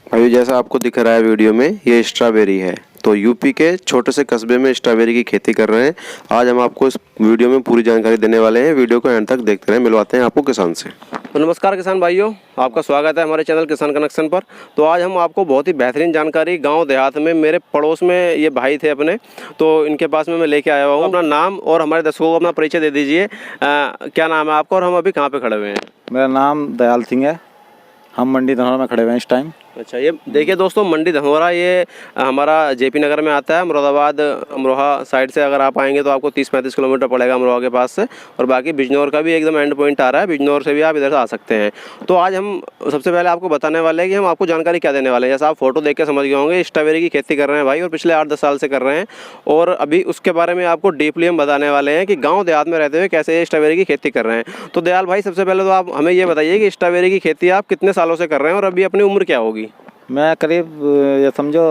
भाई जैसा आपको दिख रहा है वीडियो में, ये स्ट्रॉबेरी है। तो यूपी के छोटे से कस्बे में स्ट्रॉबेरी की खेती कर रहे हैं। आज हम आपको इस वीडियो में पूरी जानकारी देने वाले हैं। वीडियो को एंड तक देखते रहें। मिलवाते हैं आपको किसान से। तो नमस्कार किसान भाइयों, आपका स्वागत है हमारे चैनल किसान कनेक्शन पर। तो आज हम आपको बहुत ही बेहतरीन जानकारी गांव देहात में, मेरे पड़ोस में ये भाई थे अपने, तो इनके पास में मैं लेके आया हुआ हूँ। अपना नाम और हमारे दर्शकों को अपना परिचय दे दीजिए। क्या नाम है आपका और हम अभी कहाँ पे खड़े हुए हैं? मेरा नाम दयाल सिंह है। हम मंडी धनौरा में खड़े हुए हैं इस टाइम। अच्छा, ये देखिए दोस्तों, मंडी धनौरा ये हमारा जेपी नगर में आता है। मुरादाबाद अमरोहा साइड से अगर आप आएंगे तो आपको 30-35 किलोमीटर पड़ेगा अमरोहा के पास से। और बाकी बिजनौर का भी एकदम एंड पॉइंट आ रहा है, बिजनौर से भी आप इधर से आ सकते हैं। तो आज हम सबसे पहले आपको बताने वाले हैं कि हम आपको जानकारी क्या देने वाले हैं। जैसा आप फोटो देख के समझ गए होंगे, स्ट्रॉबेरी की खेती कर रहे हैं भाई, और पिछले 8-10 साल से कर रहे हैं। और अभी उसके बारे में आपको डीपली हम बताने वाले हैं कि गाँव देहात में रहते हुए कैसे स्ट्रॉबेरी की खेती कर रहे हैं। तो दयाल भाई, सबसे पहले तो आप हमें ये बताइए कि स्ट्रॉबेरी की खेती आप कितने सालों से कर रहे हैं और अभी अपनी उम्र क्या होगी? मैं करीब ये समझो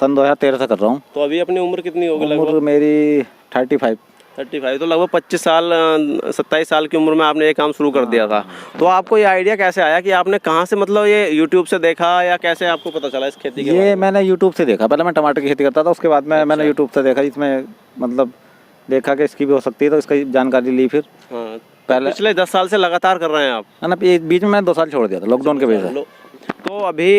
सन 2013 से कर रहा हूँ। तो अभी अपनी उम्र कितनी होगी? उम्र लगभग मेरी 35। तो लगभग 25 साल 27 साल की उम्र में आपने ये काम शुरू कर दिया था। तो आपको ये आइडिया कैसे आया कि आपने कहाँ से, मतलब ये यूट्यूब से देखा या कैसे आपको पता चला इस खेती के बारे में? ये मैंने यूट्यूब से देखा। पहले मैं टमाटर की खेती करता था, उसके बाद में मैंने यूट्यूब से देखा। इसमें मतलब देखा कि इसकी भी हो सकती है, तो इसकी जानकारी ली। फिर हाँ, पहले पिछले 10 साल से लगातार कर रहे हैं आप? है ना। बीच में मैंने 2 साल छोड़ दिया था लॉकडाउन के वजह से। तो अभी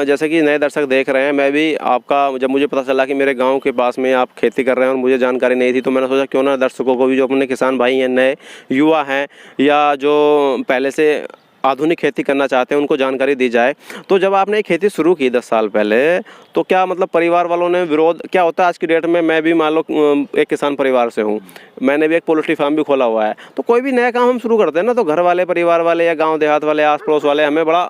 जैसे कि नए दर्शक देख रहे हैं, मैं भी आपका, जब मुझे पता चला कि मेरे गांव के पास में आप खेती कर रहे हैं और मुझे जानकारी नहीं थी, तो मैंने सोचा क्यों ना दर्शकों को भी, जो अपने किसान भाई हैं, नए युवा हैं या जो पहले से आधुनिक खेती करना चाहते हैं, उनको जानकारी दी जाए। तो जब आपने खेती शुरू की 10 साल पहले, तो क्या मतलब परिवार वालों ने विरोध, क्या होता है आज की डेट में, मैं भी मान लो एक किसान परिवार से हूँ, मैंने भी एक पोल्ट्री फार्म भी खोला हुआ है। तो कोई भी नया काम हम शुरू करते हैं ना, तो घर वाले, परिवार वाले या गाँव देहात वाले, आस पड़ोस वाले हमें बड़ा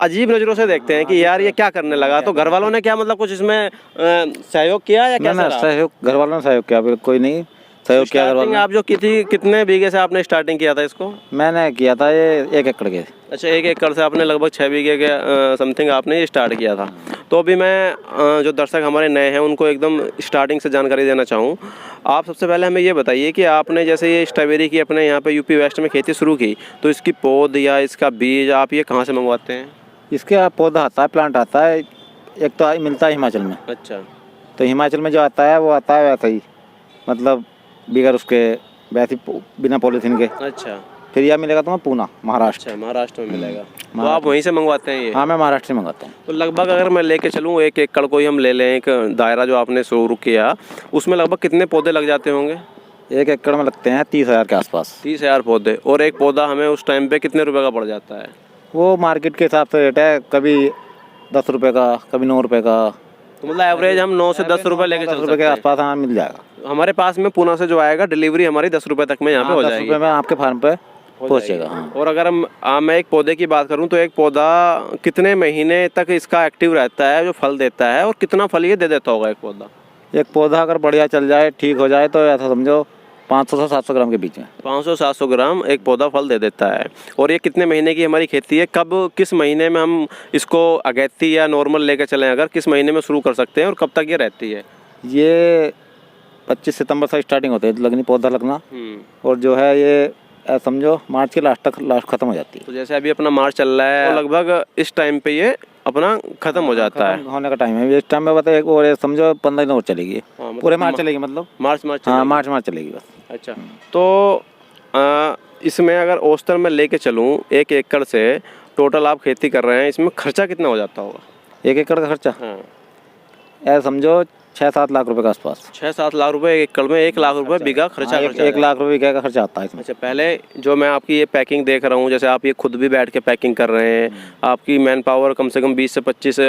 अजीब नज़रों से देखते हैं कि यार ये क्या करने लगा। तो घर वालों ने क्या मतलब कुछ इसमें सहयोग किया या क्या? सहयोग घर वालों ने सहयोग किया, कोई नहीं सहयोग किया घर वालों ने। आप जो कितने बीघे से आपने स्टार्टिंग किया था इसको? मैंने किया था ये 1 एकड़ के। अच्छा, 1 एकड़ से आपने लगभग 6 बीघे के समथिंग आपने ये स्टार्ट किया था। तो अभी मैं जो दर्शक हमारे नए हैं उनको एकदम स्टार्टिंग से जानकारी देना चाहूँ। आप सबसे पहले हमें ये बताइए कि आपने जैसे ये स्ट्रॉबेरी की अपने यहाँ पे यूपी वेस्ट में खेती शुरू की, तो इसकी पौध या इसका बीज आप ये कहाँ से मंगवाते हैं? इसके पौधा आता है, प्लांट आता है। एक तो मिलता है हिमाचल में। अच्छा, तो हिमाचल में जो आता है वो आता है वैसा ही, मतलब बिगर उसके, वैसे बिना पॉलीथीन के। अच्छा, फिर यह मिलेगा तुम्हें पूना, महाराष्ट्र। अच्छा, महाराष्ट्र में मिलेगा। तो आप वहीं से मंगवाते हैं ये? हाँ, मैं महाराष्ट्र से मंगाता हूँ। तो लगभग अगर मैं लेके चलूँ 1 एकड़ को ही हम ले लें, एक दायरा जो आपने शुरू किया, उसमें लगभग कितने पौधे लग जाते होंगे? 1 एकड़ में लगते हैं 30,000 के आसपास। 30,000 पौधे। और एक पौधा हमें उस टाइम पे कितने रुपए का पड़ जाता है? वो मार्केट के हिसाब से रेट है, कभी 10 रुपये का, कभी 9 रुपये का। तो मतलब एवरेज हम 9 से 10 रुपये लेके चल सकते हैं। 10 रुपये के आसपास हाँ मिल जाएगा। हमारे पास में पूना से जो आएगा, डिलीवरी हमारी 10 रुपये तक में यहाँ पे हो जाएगी। 10 रुपये में आपके फार्म पे पहुँच जाएगा। हाँ। और अगर मैं एक पौधे की बात करूँ, तो एक पौधा कितने महीने तक इसका एक्टिव रहता है, जो फल देता है, और कितना फल ये दे देता होगा एक पौधा? एक पौधा अगर बढ़िया चल जाए, ठीक हो जाए, तो ऐसा समझो 500 से 700 ग्राम के बीच में। 500-700 ग्राम एक पौधा फल दे देता है। और ये कितने महीने की हमारी खेती है? कब, किस महीने में हम इसको अगैती या नॉर्मल लेकर चलें, अगर किस महीने में शुरू कर सकते हैं और कब तक ये रहती है? ये 25 सितंबर से स्टार्टिंग होती है लगनी, पौधा लगना। और जो है ये समझो मार्च के लास्ट ख़त्म हो जाती है। तो जैसे अभी अपना मार्च चल रहा है, तो लगभग इस टाइम पे ये अपना खत्म हो जाता है, होने का टाइम है। इस टाइम में बताइए, और समझो 15 दिन और चलेगी। हाँ, पूरे मार्च चलेगी, मतलब मार्च हाँ, मार्च चलेगी बस। अच्छा, तो इसमें अगर औसतन मैं लेके चलूँ 1 एकड़ से टोटल आप खेती कर रहे हैं, इसमें खर्चा कितना हो जाता होगा? 1 एकड़ का खर्चा? हाँ, ऐसा समझो 6-7 लाख रुपए के आसपास। 6-7 लाख रुपए 1 एकड़ में, 1 लाख रुपए बीघा खर्चा? 1 लाख रुपए बीघा का खर्चा आता है इसमें। अच्छा, पहले जो मैं आपकी ये पैकिंग देख रहा हूँ, जैसे आप ये खुद भी बैठ के पैकिंग कर रहे हैं, आपकी मैन पावर कम से कम 20 से 25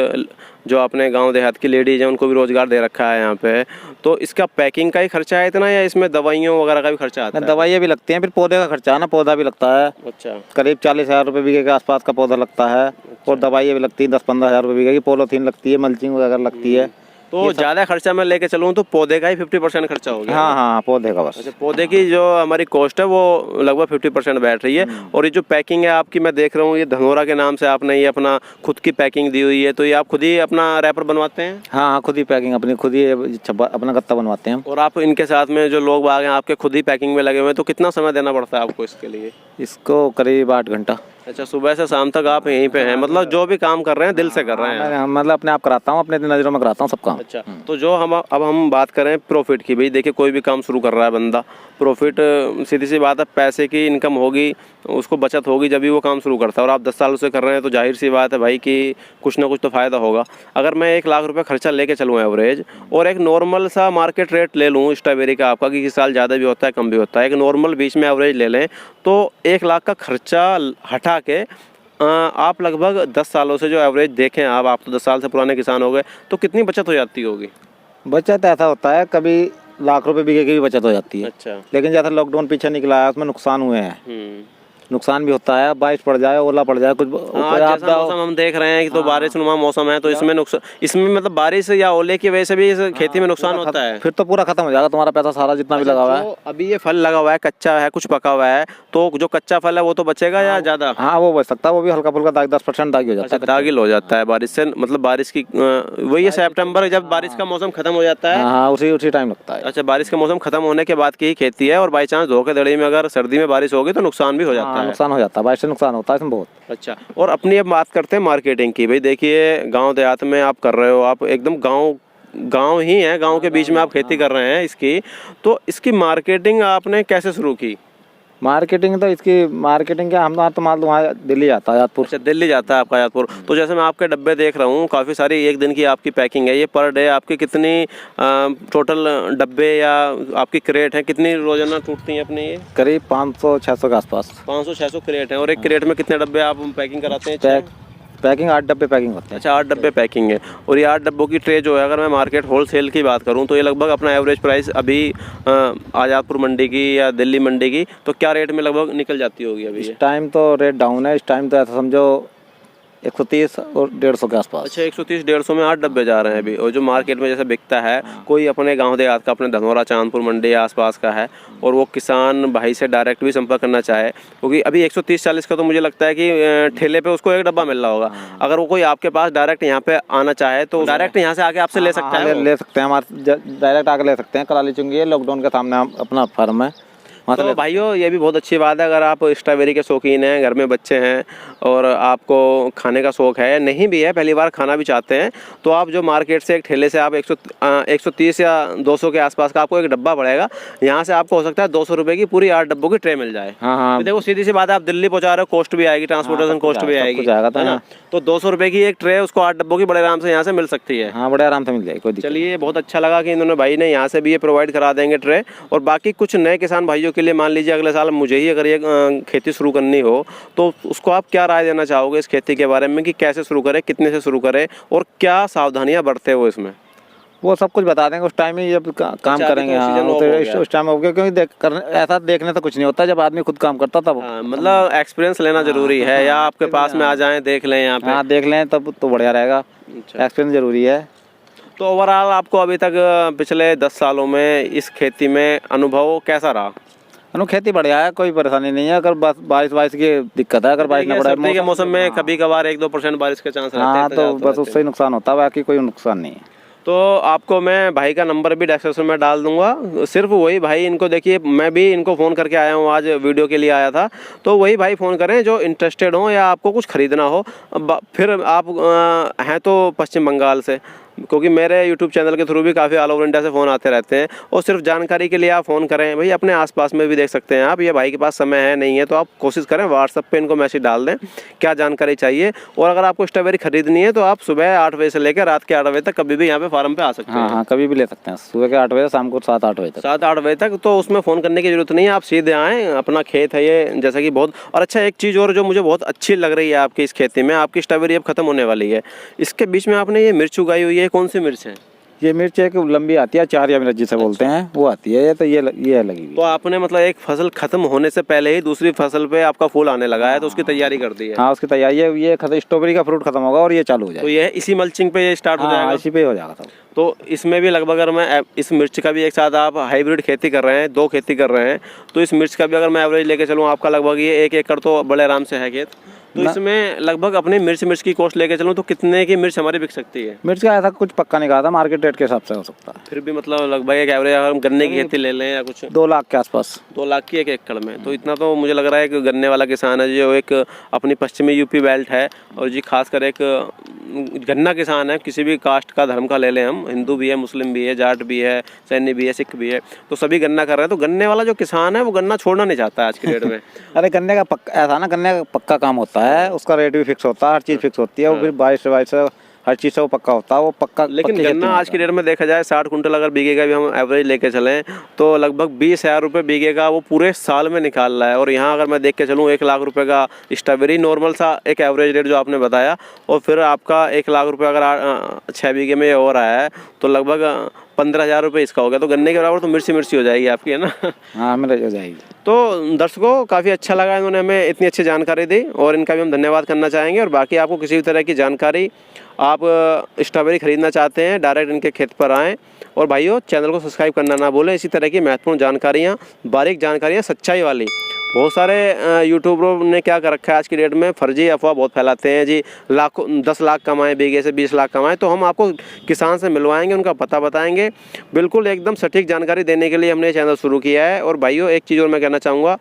जो अपने गांव देहात की लेडीज हैं उनको भी रोजगार दे रखा है यहाँ पे। तो इसका पैकिंग का ही खर्चा है इतना, या इसमें दवाइयों वगैरह का भी खर्चा आता है? दवाइयाँ भी लगती हैं, फिर पौधे का खर्चा है ना, पौधा भी लगता है। अच्छा, करीब 40,000 रुपये बीघे के आसपास का पौधा लगता है। और दवाइयाँ भी लगती हैं 10-15 हज़ार रुपये बीघे की। पॉलीथीन लगती है, मल्चिंग वगैरह लगती है। तो ज़्यादा खर्चा मैं लेके चलूँ तो पौधे का ही 50% खर्चा हो गया? हाँ, पौधे का बस। अच्छा, पौधे की जो हमारी कॉस्ट है वो लगभग 50% बैठ रही है। और ये जो पैकिंग है आपकी, मैं देख रहा हूँ ये धनौरा के नाम से आपने ये अपना खुद की पैकिंग दी हुई है, तो ये आप खुद ही अपना रैपर बनवाते हैं? हाँ, खुद ही पैकिंग अपनी, खुद ही अपना गत्ता बनवाते हैं। और आप इनके साथ में जो लोग बाग हैं आपके खुद ही पैकिंग में लगे हुए हैं, तो कितना समय देना पड़ता है आपको इसके लिए? इसको करीब 8 घंटा। अच्छा, सुबह से शाम तक आप यहीं पे हैं, मतलब जो भी काम कर रहे हैं दिल से कर रहे हैं। मैं मतलब अपने आप कराता हूँ, अपने नज़रों में कराता हूँ सब काम। अच्छा, तो जो हम बात करें प्रॉफिट की, भाई देखिए कोई भी काम शुरू कर रहा है बंदा, प्रॉफिट सीधी सी बात है, पैसे की इनकम होगी, उसको बचत होगी जब भी वो काम शुरू करता है। और आप 10 सालों से कर रहे हैं तो जाहिर सी बात है भाई कि कुछ ना कुछ तो फ़ायदा होगा। अगर मैं 1 लाख रुपए खर्चा लेके चलूँ एवरेज, और एक नॉर्मल सा मार्केट रेट ले लूँ स्ट्रॉबेरी का आपका, कि किसी साल ज़्यादा भी होता है कम भी होता है, एक नॉर्मल बीच में एवरेज ले लें, तो 1 लाख का खर्चा हटा के आप लगभग 10 सालों से जो एवरेज देखें, आप तो 10 साल से पुराने किसान हो गए, तो कितनी बचत हो जाती होगी? बचत ऐसा होता है, कभी लाख रुपए बीघे की भी बचत हो जाती है। अच्छा। लेकिन जैसा लॉकडाउन पीछे निकला है उसमें नुकसान हुए हैं, नुकसान भी होता है, बारिश पड़ जाए, ओला पड़ जाए, कुछ हाँ, जैसा मौसम हम देख रहे हैं कि तो बारिश नुमा मौसम है, तो इसमें नुकसान, इसमें मतलब बारिश या ओले की वजह से भी इस खेती में नुकसान होता है। फिर तो पूरा खत्म हो जाएगा तुम्हारा पैसा सारा जितना भी लगा हुआ है। तो अभी ये फल लगा हुआ है, कच्चा है, कुछ पका हुआ है, तो जो कच्चा फल है वो तो बचेगा या ज़्यादा? हाँ वो बच सकता है, वो भी हल्का फुल्का दाग 10% दागी हो जाता है। दागिल हो जाता है बारिश से, मतलब बारिश की वही है सितंबर, जब बारिश का मौसम खत्म हो जाता है। हाँ उसी टाइम लगता है। अच्छा, बारिश का मौसम खत्म होने के बाद की ही खेती है, और बाई चांस धोखाधड़ी में अगर सर्दी में बारिश होगी तो नुकसान भी हो जाता है। नुकसान हो जाता है, बारिश से नुकसान होता है इसमें बहुत। अच्छा, और अपनी अब बात करते हैं मार्केटिंग की। भाई देखिए गांव देहात में आप कर रहे हो, आप एकदम गांव ही है, गांव के बीच में आप खेती कर रहे हैं इसकी, तो इसकी मार्केटिंग आपने कैसे शुरू की? मार्केटिंग तो इसकी मार्केटिंग क्या, हम तो माल वहाँ दिल्ली जाता है, आयातपुर। अच्छा, दिल्ली जाता है आपका आयातपुर। तो जैसे मैं आपके डब्बे देख रहा हूँ, काफ़ी सारी एक दिन की आपकी पैकिंग है, ये पर डे आपकी कितनी टोटल डब्बे या आपकी क्रेट है, कितनी रोजाना टूटती हैं अपनी ये? करीब 500-600 के आसपास। 500-600 क्रेट हैं, और एक क्रेट में कितने डब्बे आप पैकिंग कराते हैं? पैकिंग 8 डब्बे पैकिंग होते हैं। अच्छा, 8 डब्बे पैकिंग है। और ये 8 डब्बों की ट्रे जो है, अगर मैं मार्केट होलसेल की बात करूं तो ये लगभग अपना एवरेज प्राइस अभी आज़ादपुर मंडी की या दिल्ली मंडी की, तो क्या रेट में लगभग निकल जाती होगी अभी? इस टाइम तो रेट डाउन है, इस टाइम तो ऐसा समझो 130 और 150 के आसपास। अच्छा, 130-150 में 8 डब्बे जा रहे हैं अभी। और जो मार्केट में जैसे बिकता है, कोई अपने गांव देहात का, अपने धनौरा चांदपुर मंडी आसपास का है, और वो किसान भाई से डायरेक्ट भी संपर्क करना चाहे, क्योंकि अभी 130-40 का तो मुझे लगता है कि ठेले पे उसको एक डब्बा मिल रहा होगा। अगर वो कोई आपके पास डायरेक्ट यहाँ पे आना चाहे तो डायरेक्ट यहाँ से आके आपसे ले सकता है? ले सकते हैं, हमारे डायरेक्ट आके ले सकते हैं। कराली चुंगी है, लॉकडाउन के सामने अपना फार्म है। तो भाइयों ये भी बहुत अच्छी बात है, अगर आप स्ट्रॉबेरी के शौकीन हैं, घर में बच्चे हैं और आपको खाने का शौक़ है, नहीं भी है, पहली बार खाना भी चाहते हैं, तो आप जो मार्केट से एक ठेले से आप 130 या 200 के आसपास का आपको एक डब्बा पड़ेगा, यहाँ से आपको हो सकता है 200 रुपये की पूरी 8 डब्बों की ट्रे मिल जाए। हाँ। तो देखो सीधी सी बात है, आप दिल्ली पहुँचा रहे हो, कॉस्ट भी आएगी, ट्रांसपोर्टेशन कॉस्ट भी आएगी, है ना? तो 200 रुपये की एक ट्रे उसको 8 डब्बों की बड़े आराम से यहाँ से मिल सकती है। हाँ, बड़े आराम से मिल जाएगी। चलिए, बहुत अच्छा लगा कि इन्होंने भाई ने यहाँ से भी ये प्रोवाइड करा देंगे ट्रे। और बाकी कुछ नए किसान भाइयों के लिए, मान लीजिए अगले साल मुझे ही अगर ये खेती शुरू करनी हो, तो उसको आप क्या राय देना चाहोगे इस खेती के बारे में, कि कैसे शुरू करें, कितने से शुरू करें, और क्या सावधानियां बरते हो इसमें? वो सब कुछ बता देंगे उस टाइम में जब काम करेंगे। हाँ, उस टाइम हो गया, क्योंकि ऐसा देखने से कुछ नहीं होता, जब आदमी खुद काम करता तब। मतलब एक्सपीरियंस लेना जरूरी है, या आपके पास में आ जाएं, देख लें यहाँ पे? हाँ, देख लें तब तो बढ़िया रहेगा। एक्सपीरियंस जरूरी है। तो ओवरऑल आपको अभी तक पिछले 10 सालों में इस खेती में अनुभव कैसा रहा? खेती बढ़िया है, कोई परेशानी नहीं है। अगर बस बारिश की दिक्कत है, अगर बारिश न पड़े, सर्दी के मौसम में कभी कभार 1-2% बारिश के चांस रहते हैं। हाँ, तो बस उससे ही नुकसान होता है, बाकी कोई नुकसान नहीं है। तो आपको मैं भाई का नंबर भी डिस्क्रिप्शन में डाल दूंगा। सिर्फ वही भाई, इनको देखिए, मैं भी इनको फ़ोन करके आया हूँ, आज वीडियो के लिए आया था, तो वही भाई फ़ोन करें जो इंटरेस्टेड हो या आपको कुछ ख़रीदना हो। फिर आप हैं तो पश्चिम बंगाल से, क्योंकि मेरे YouTube चैनल के थ्रू भी काफ़ी ऑल ओवर इंडिया से फ़ोन आते रहते हैं, और सिर्फ जानकारी के लिए आप फ़ोन करें। भाई अपने आसपास में भी देख सकते हैं आप, ये भाई के पास समय है नहीं है, तो आप कोशिश करें व्हाट्सएप पे इनको मैसेज डाल दें क्या जानकारी चाहिए। और अगर आपको स्ट्रॉबेरी खरीदनी है तो आप सुबह 8 बजे से लेकर रात के 8 बजे तक कभी भी यहाँ पे फार्म पे आ सकते हैं। हाँ, कभी भी ले सकते हैं, सुबह के 8 बजे, शाम को 7-8 बजे तक। 7-8 बजे तक, तो उसमें फ़ोन करने की ज़रूरत नहीं है, आप सीधे आएँ, अपना खेत है ये, जैसा कि बहुत। और अच्छा, एक चीज़ और जो मुझे बहुत अच्छी लग रही है आपकी इस खेती में, आपकी स्ट्रॉबेरी अब खत्म होने वाली है, इसके बीच में आपने ये मिर्च उगाई हुई है, कौन सी मिर्च है? ये मिर्च एक लंबी आती है, 4 या मिर्च जिसे बोलते हैं, वो आती है। तो ये लगी हुई। तो आपने मतलब एक फसल खत्म होने से पहले ही दूसरी फसल पे आपका फूल आने लगा है, तो उसकी तैयारी कर दी है? हाँ, उसकी तैयारी है। ये स्ट्रॉबेरी का फ्रूट खत्म होगा और ये चालू हो जाएगा। तो ये इसी मल्चिंग पे ये स्टार्ट हो जाएगा? इसी पे हो जाएगा सब। तो इसमें भी लगभग, अगर मैं इस मिर्च का भी एक साथ आप हाइब्रिड खेती कर रहे हैं, 2 खेती कर रहे हैं, तो इस मिर्च का भी अगर मैं एवरेज लेके चलूँ, आपका लगभग ये 1 एकड़ तो बड़े आराम से है खेत। तो इसमें लगभग अपनी मिर्च की कॉस्ट लेके चलूँ तो कितने की मिर्च हमारी बिक सकती है? मिर्च का ऐसा कुछ पक्का नहीं कहा था, मार्केट रेट के हिसाब से हो सकता है। फिर भी मतलब लगभग एक एवरेज अगर हम गन्ने की खेती ले लें या कुछ 2 लाख के आसपास। 2 लाख की एक एकड़ में, तो इतना तो मुझे लग रहा है कि गन्ने वाला किसान है जो एक अपनी पश्चिमी यूपी बेल्ट है और जी खासकर एक गन्ना किसान है, किसी भी कास्ट का धर्म का ले लें हम, हिंदू भी है, मुस्लिम भी है, जाट भी है, सैनी भी है, सिख भी है, तो सभी गन्ना कर रहे हैं। तो गन्ने वाला जो किसान है वो गन्ना छोड़ना नहीं चाहता है आज की डेट में। अरे गन्ने का पक्का ऐसा ना, गन्ने का पक्का काम होता है, उसका रेट भी फिक्स होता है, हर चीज़ फिक्स होती है, वो फिर 22 हर चीज़ से वो पक्का होता है, वो पक्का। लेकिन गन्ना आज की डेट में देखा जाए 60 कुंटल अगर बीघे का भी हम एवरेज लेके चलें तो लगभग 20,000 रुपये बीघे का वो पूरे साल में निकाल रहा है। और यहाँ अगर मैं देख के चलूँ 1 लाख रुपए का स्ट्रॉबेरी नॉर्मल सा एक एवरेज रेट जो आपने बताया, और फिर आपका 1 लाख रुपये अगर 6 बीघे में ये हो रहा है तो लगभग 15,000 रुपये इसका हो गया। तो गन्ने के बराबर तो मिर्ची हो जाएगी आपकी, है ना? हाँ, मिर्च हो जाएगी। तो दर्शकों काफ़ी अच्छा लगा, इन्होंने हमें इतनी अच्छी जानकारी दी और इनका भी हम धन्यवाद करना चाहेंगे। और बाकी आपको किसी भी तरह की जानकारी, आप स्ट्रॉबेरी खरीदना चाहते हैं, डायरेक्ट इनके खेत पर आएँ। और भाइयों चैनल को सब्सक्राइब करना ना भूलें, इसी तरह की महत्वपूर्ण जानकारियाँ, बारीक जानकारियाँ, सच्चाई वाली। बहुत सारे यूट्यूबरों ने क्या कर रखा है आज की डेट में, फर्जी अफवाह बहुत फैलाते हैं जी, लाखों 10 लाख कमाएं बीघे से, 20 लाख कमाएं। तो हम आपको किसान से मिलवाएंगे, उनका पता बताएंगे, बिल्कुल एकदम सटीक जानकारी देने के लिए हमने ये चैनल शुरू किया है। और भाइयों एक चीज़ और मैं कहना चाहूँगा,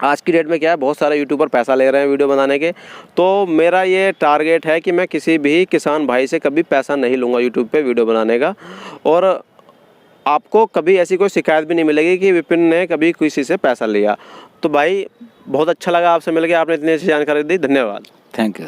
आज की डेट में क्या है, बहुत सारे यूट्यूबर पैसा ले रहे हैं वीडियो बनाने के। तो मेरा ये टारगेट है कि मैं किसी भी किसान भाई से कभी पैसा नहीं लूँगा यूट्यूब पे वीडियो बनाने का, और आपको कभी ऐसी कोई शिकायत भी नहीं मिलेगी कि विपिन ने कभी किसी से पैसा लिया। तो भाई बहुत अच्छा लगा आपसे मिलकर, आपने इतनी अच्छी जानकारी दी, धन्यवाद। Thank you.